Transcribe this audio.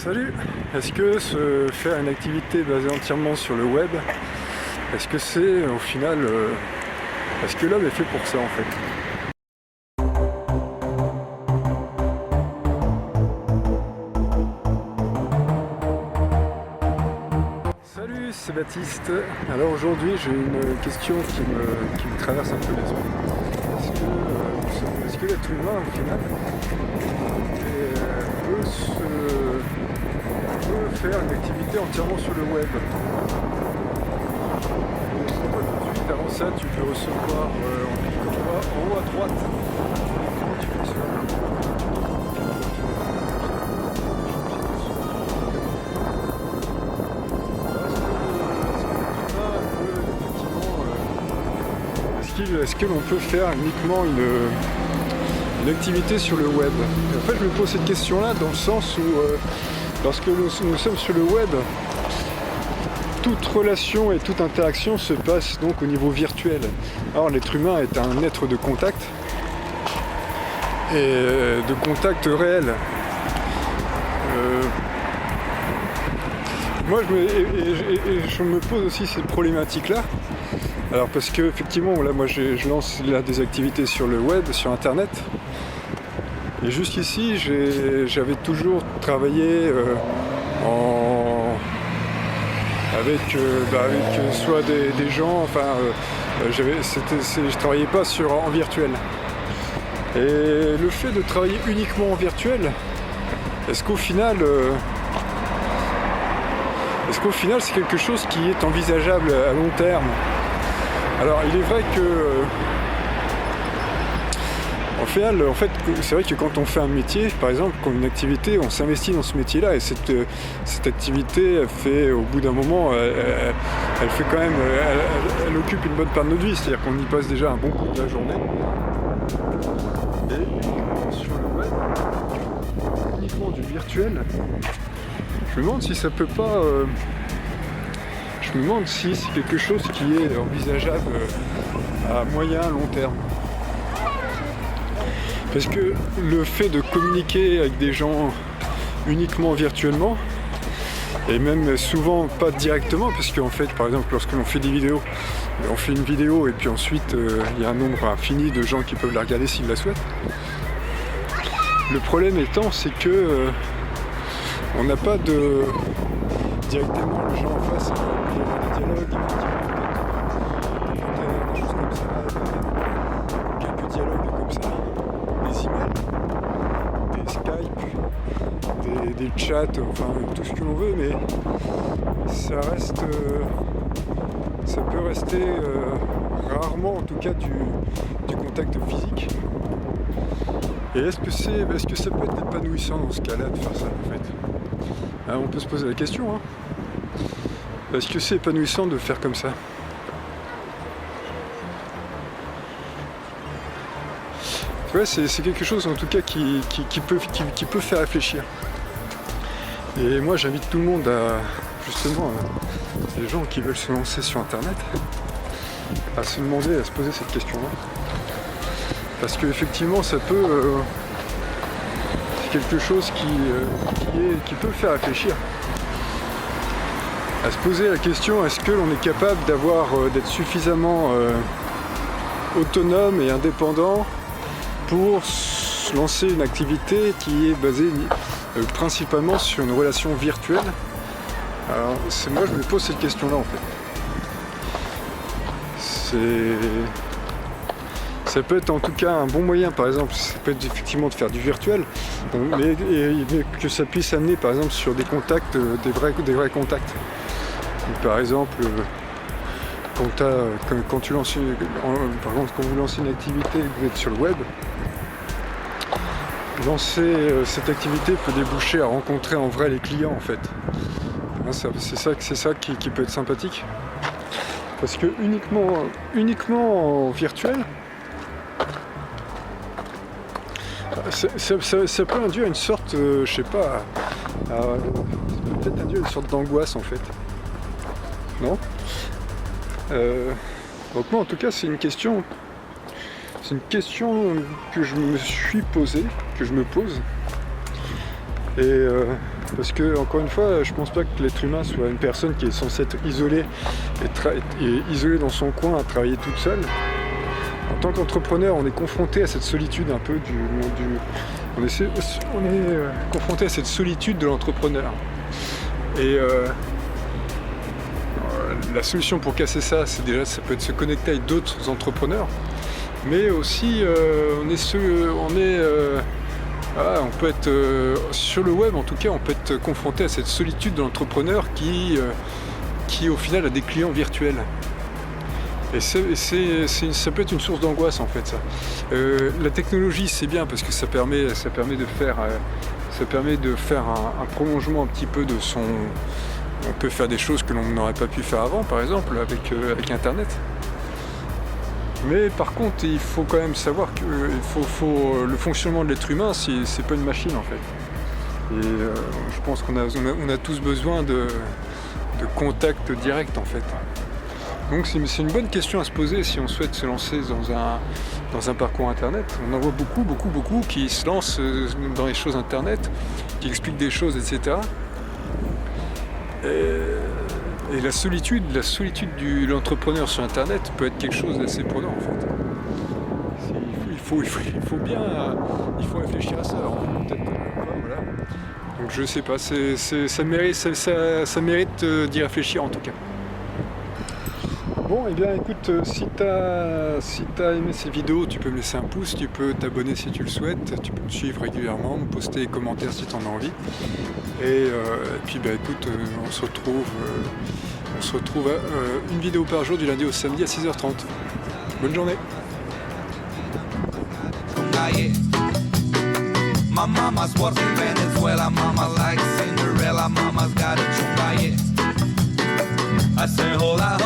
Salut! Est-ce que faire une activité basée entièrement sur le web, est-ce que c'est au final... est-ce que l'homme est fait pour ça en fait? Salut, c'est Baptiste. Alors aujourd'hui j'ai une question qui me traverse un peu l'esprit. Est-ce que l'être humain au final peut faire une activité entièrement sur le web? Tout de suite avant ça, tu peux recevoir en cliquant en haut à droite. Comment tu fais ça? Est-ce que l'on peut faire uniquement une activité sur le web? Et en fait, je me pose cette question-là dans le sens où lorsque nous sommes sur le web, toute relation et toute interaction se passe donc au niveau virtuel. Alors l'être humain est un être de contact, et de contact réel. Moi je me pose aussi cette problématique-là. Alors parce que effectivement là moi je lance là des activités sur le web, sur internet. Et jusqu'ici j'avais toujours travaillé avec soit des gens, enfin je travaillais pas en virtuel. Et le fait de travailler uniquement en virtuel, est-ce qu'au final c'est quelque chose qui est envisageable à long terme? Alors il est vrai que en fait, c'est vrai que quand on fait un métier, par exemple, quand une activité, on s'investit dans ce métier-là, et cette activité, elle fait, au bout d'un moment, elle fait quand même, elle occupe une bonne part de notre vie, c'est-à-dire qu'on y passe déjà un bon coup de la journée. Et sur le web, uniquement du virtuel, je me demande si ça peut pas... je me demande si c'est quelque chose qui est envisageable à moyen, long terme. Parce que le fait de communiquer avec des gens uniquement virtuellement, et même souvent pas directement, parce qu'en fait, par exemple, lorsque l'on fait des vidéos, on fait une vidéo et puis ensuite il y a un nombre infini de gens qui peuvent la regarder s'ils la souhaitent. Le problème étant, c'est que on n'a pas directement les gens en face, il y a des dialogues, des commentaires, des choses comme ça, quelques dialogues comme ça. Des emails, des Skype, des chats, enfin tout ce que l'on veut, mais ça peut rester rarement en tout cas du contact physique. Et est-ce que ça peut être épanouissant dans ce cas-là de faire ça en fait? Alors, on peut se poser la question, hein. Est-ce que c'est épanouissant de faire comme ça? Ouais, c'est quelque chose en tout cas qui peut faire réfléchir. Et moi j'invite tout le monde justement, les gens qui veulent se lancer sur internet, à se poser cette question-là. Parce qu'effectivement ça peut... c'est quelque chose qui peut faire réfléchir. À se poser la question, est-ce que l'on est capable d'être suffisamment autonome et indépendant pour lancer une activité qui est basée principalement sur une relation virtuelle? Alors, moi je me pose cette question-là en fait. Ça peut être en tout cas un bon moyen, par exemple, ça peut être effectivement de faire du virtuel, mais que ça puisse amener par exemple sur des contacts, des vrais contacts. Donc, par exemple, quand vous lancez une activité et que vous êtes sur le web, lancer cette activité peut déboucher à rencontrer en vrai les clients en fait. C'est ça qui peut être sympathique. Parce que uniquement en virtuel, ça peut induire une sorte, je sais pas, ça peut peut-être induire une sorte d'angoisse en fait. Non? Donc moi en tout cas c'est une question que je me suis posée, que je me pose. Et Parce que, encore une fois, je pense pas que l'être humain soit une personne qui est censée être isolée et isolée dans son coin à travailler toute seule. En tant qu'entrepreneur, on est confronté à cette solitude un peu on est confronté à cette solitude de l'entrepreneur. Et la solution pour casser ça, ça peut être se connecter avec d'autres entrepreneurs, mais aussi on peut être sur le web, en tout cas, on peut être confronté à cette solitude de l'entrepreneur qui au final a des clients virtuels. Et ça peut être une source d'angoisse en fait, ça. La technologie, c'est bien parce que ça permet de faire un prolongement un petit peu de son. On peut faire des choses que l'on n'aurait pas pu faire avant, par exemple, avec Internet. Mais par contre, il faut quand même savoir que le fonctionnement de l'être humain, c'est pas une machine en fait. Et je pense qu'on a tous besoin de contact direct en fait. Donc c'est une bonne question à se poser si on souhaite se lancer dans un parcours internet. On en voit beaucoup qui se lancent dans les choses internet, qui expliquent des choses, etc. Et la solitude de l'entrepreneur sur internet peut être quelque chose d'assez prenant en fait. Il faut réfléchir à ça. Peut-être, voilà. Donc je sais pas, ça mérite d'y réfléchir en tout cas. Bon, et bien écoute, si t'as aimé ces vidéos, tu peux me laisser un pouce, tu peux t'abonner si tu le souhaites, tu peux me suivre régulièrement, me poster des commentaires si tu en as envie. Et puis écoute, on se retrouve à une vidéo par jour du lundi au samedi à 6h30. Bonne journée. My mama's was in Venezuela, mama likes Cinderella, mama's got a chumbaye. I say hola.